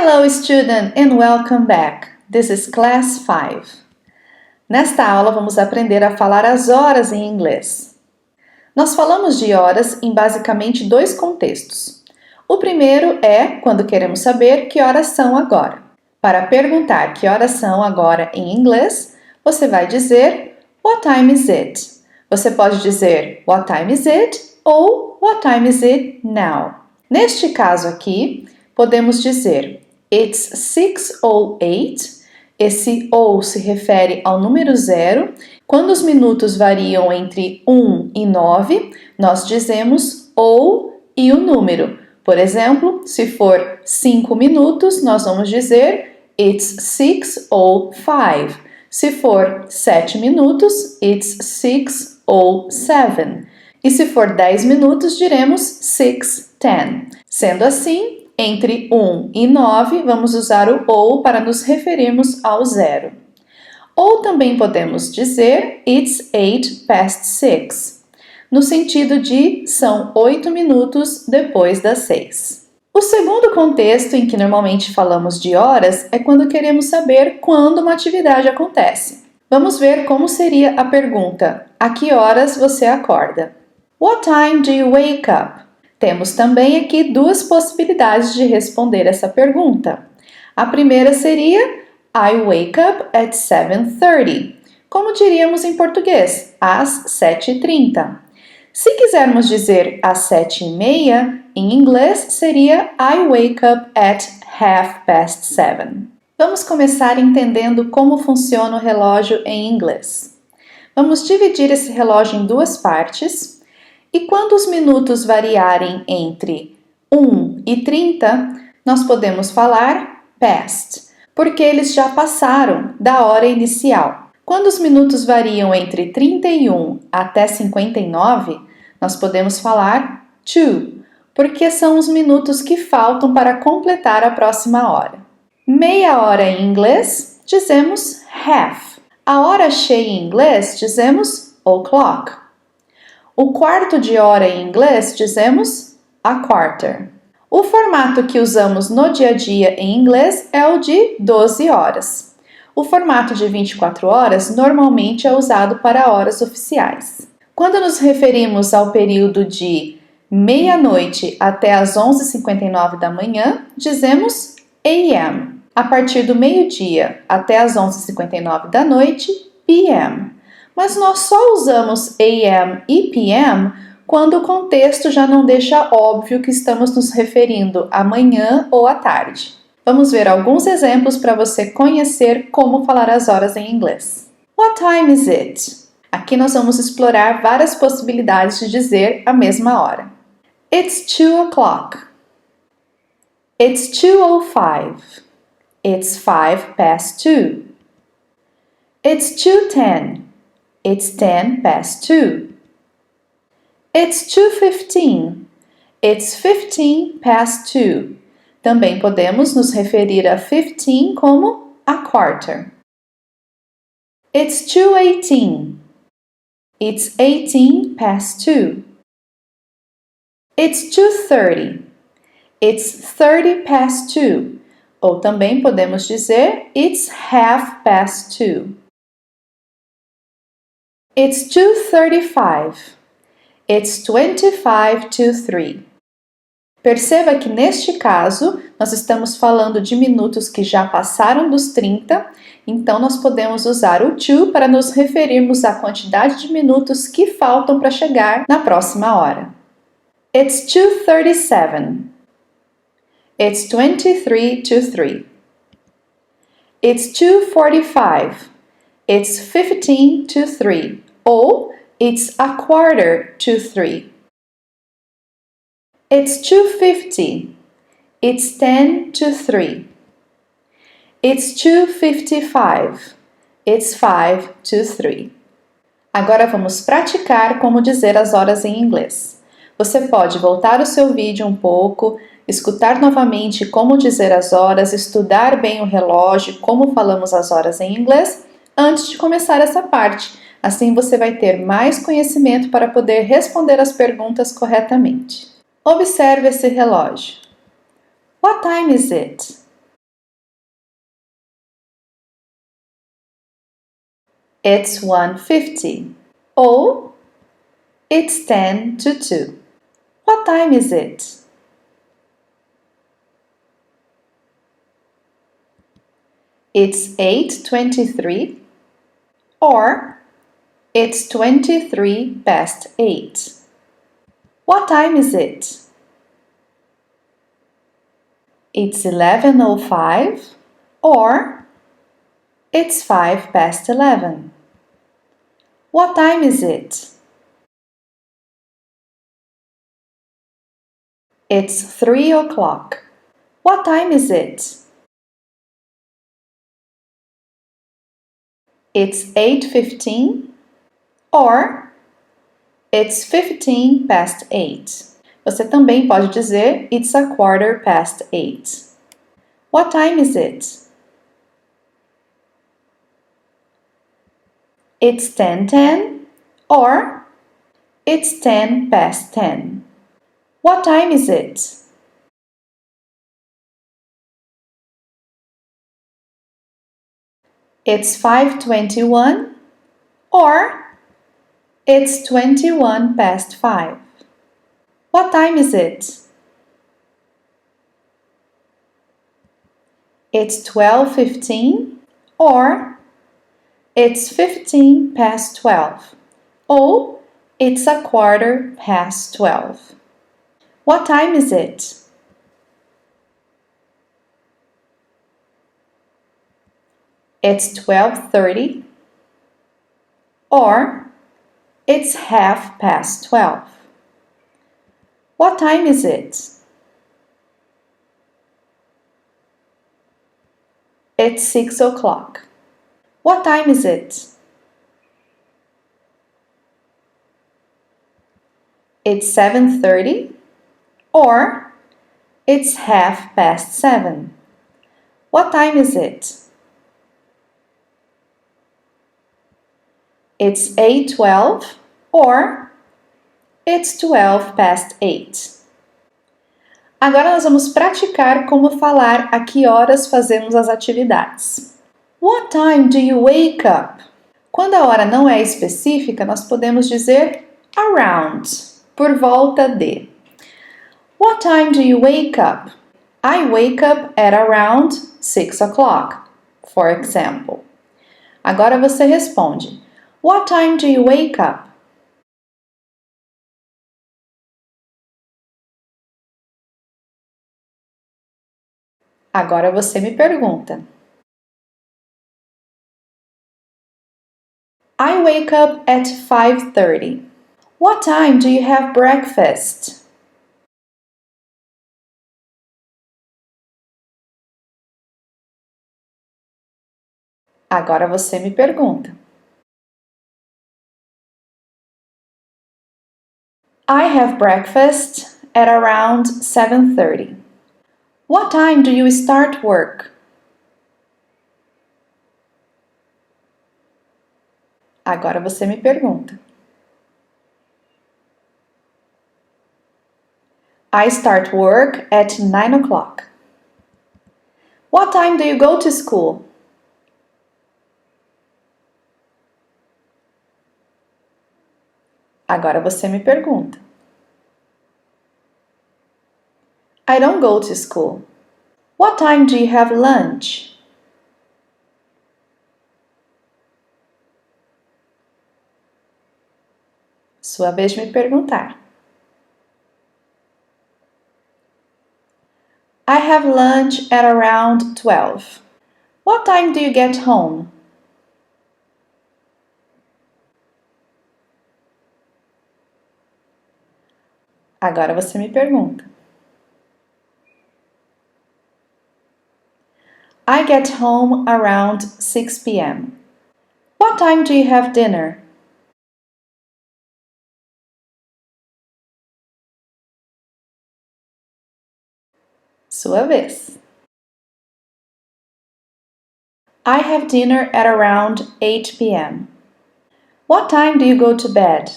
Hello student and welcome back. This is class 5. Nesta aula vamos aprender a falar as horas em inglês. Nós falamos de horas em basicamente dois contextos. O primeiro é quando queremos saber que horas são agora. Para perguntar que horas são agora em inglês, você vai dizer What time is it? Você pode dizer What time is it? Ou What time is it now? Neste caso aqui, podemos dizer It's 6 ou 8. Esse ou se refere ao número 0. Quando os minutos variam entre 1 e 9, nós dizemos ou e o número. Por exemplo, se for 5 minutos, nós vamos dizer It's 6 ou 5. Se for 7 minutos, It's 6 ou 7. E se for 10 minutos, diremos 6, 10. Sendo assim, entre 1 e 9, vamos usar o ou para nos referirmos ao 0. Ou também podemos dizer It's 8 past 6, no sentido de são 8 minutos depois das 6. O segundo contexto em que normalmente falamos de horas é quando queremos saber quando uma atividade acontece. Vamos ver como seria a pergunta: a que horas você acorda? What time do you wake up? Temos também aqui duas possibilidades de responder essa pergunta. A primeira seria I wake up at 7:30. Como diríamos em português? Às 7h30. Se quisermos dizer às 7h30, em inglês seria I wake up at 7:30. Vamos começar entendendo como funciona o relógio em inglês. Vamos dividir esse relógio em duas partes. E quando os minutos variarem entre 1 e 30, nós podemos falar past, porque eles já passaram da hora inicial. Quando os minutos variam entre 31 até 59, nós podemos falar to, porque são os minutos que faltam para completar a próxima hora. Meia hora em inglês, dizemos half. A hora cheia em inglês, dizemos o'clock. O quarto de hora em inglês dizemos a quarter. O formato que usamos no dia a dia em inglês é o de 12 horas. O formato de 24 horas normalmente é usado para horas oficiais. Quando nos referimos ao período de meia-noite até as 11h59 da manhã, dizemos AM. A partir do meio-dia até as 11h59 da noite, PM. Mas nós só usamos AM e PM quando o contexto já não deixa óbvio que estamos nos referindo à manhã ou à tarde. Vamos ver alguns exemplos para você conhecer como falar as horas em inglês. What time is it? Aqui nós vamos explorar várias possibilidades de dizer a mesma hora. It's 2 o'clock. It's 2:05. It's 5 past 2. It's 2:10. It's 10 past 2. It's 2:15. It's 15 past 2. Também podemos nos referir a 15 como a quarter. It's 2:18. It's 18 past 2. It's 2:30. It's 30 past 2. Ou também podemos dizer It's half past 2. It's 2:35. It's 25 to 3. Perceba que neste caso, nós estamos falando de minutos que já passaram dos 30, então nós podemos usar o to para nos referirmos à quantidade de minutos que faltam para chegar na próxima hora. It's 2:37. It's 23 to 3. It's 2:45. It's 15 to 3. Ou It's a quarter to 3. It's 2:50. It's 10 to 3. It's 2:55. It's 5 to 3. Agora vamos praticar como dizer as horas em inglês. Você pode voltar o seu vídeo um pouco, escutar novamente como dizer as horas, estudar bem o relógio, como falamos as horas em inglês, antes de começar essa parte. Assim você vai ter mais conhecimento para poder responder as perguntas corretamente. Observe esse relógio. What time is it? It's 1:50. Ou it's 10 to 2. What time is it? It's 8:23. Or it's 23 past 8. What time is it? It's 11:05. Or it's 5 past 11. What time is it? It's 3 o'clock. What time is it? It's 8:15 or it's 15 past 8. Você também pode dizer it's a quarter past 8. What time is it? It's 10:10 or it's 10 past 10. What time is it? It's 5:21 or it's 21 past 5. What time is it? It's 12:15 or it's 15 past 12. Ou it's a quarter past 12. What time is it? It's 12:30 or it's half past 12. What time is it? It's 6 o'clock. What time is it? It's 7:30 or it's half past 7. What time is it? It's 8:12 or it's 12 past 8. Agora nós vamos praticar como falar a que horas fazemos as atividades. What time do you wake up? Quando a hora não é específica, nós podemos dizer around, por volta de. What time do you wake up? I wake up at around 6 o'clock, for example. Agora você responde. What time do you wake up? Agora você me pergunta. I wake up at 5:30. What time do you have breakfast? Agora você me pergunta. I have breakfast at around 7:30. What time do you start work? Agora você me pergunta. I start work at 9 o'clock. What time do you go to school? Agora você me pergunta. I don't go to school. What time do you have lunch? Sua vez de me perguntar. I have lunch at around 12. What time do you get home? Agora você me pergunta. I get home around 6 p.m. What time do you have dinner? Sua vez. I have dinner at around 8 p.m. What time do you go to bed?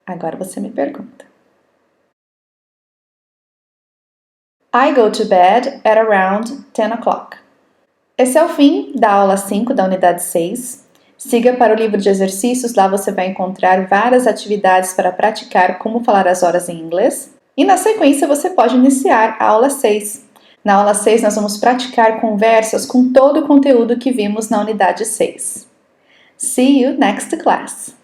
Agora você me pergunta. I go to bed at around 10 o'clock. Esse é o fim da aula 5 da unidade 6. Siga para o livro de exercícios, lá você vai encontrar várias atividades para praticar como falar as horas em inglês. E na sequência você pode iniciar a aula 6. Na aula 6 nós vamos praticar conversas com todo o conteúdo que vimos na unidade 6. See you next class!